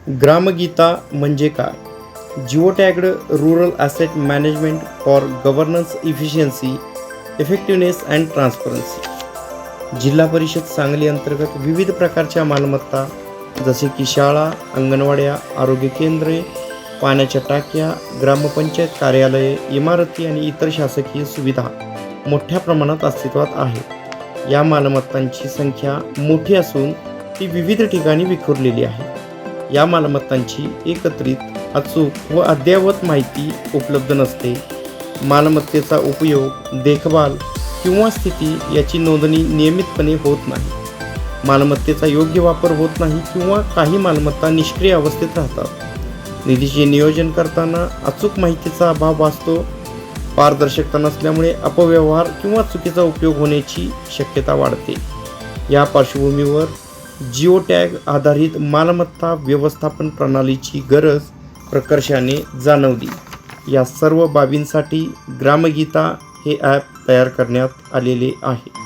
ग्रामगीता म्हणजे काय? Geotagged rural asset management for governance efficiency, effectiveness and transparency. Zilla Parishad Sangli अंतर्गत विविध प्रकारच्या मालमत्ता जसे की शाळा, अंगणवाड्या, आरोग्य केंद्रे, पाण्याच्या टाक्या, ग्रामपंचायत कार्यालये, इमारती आणि इतर शासकीय सुविधा मोठ्या प्रमाणात अस्तित्वात आहे. या मालमत्तांची संख्या मोठी असून ती विविध ठिकाणी विखुरलेली आहे. या मालमत्तांची एकत्रित, अचूक व अद्ययावत माहिती उपलब्ध नसते. मालमत्तेचा उपयोग, देखभाल किंवा स्थिती याची नोंदणी नियमितपणे होत नाही. मालमत्तेचा योग्य वापर होत नाही किंवा काही मालमत्ता निष्क्रिय अवस्थेत राहतात. निधीचे नियोजन करताना अचूक माहितीचा अभाव भासतो. पारदर्शकता नसल्यामुळे अपव्यवहार किंवा चुकीचा उपयोग होण्याची शक्यता वाढते. या पार्श्वभूमीवर जिओटॅग आधारित मालमत्ता व्यवस्थापन प्रणालीची गरज प्रकर्षाने जाणवली. या सर्व बाबींसाठी ग्रामगीता हे ॲप तयार करण्यात आलेले आहे.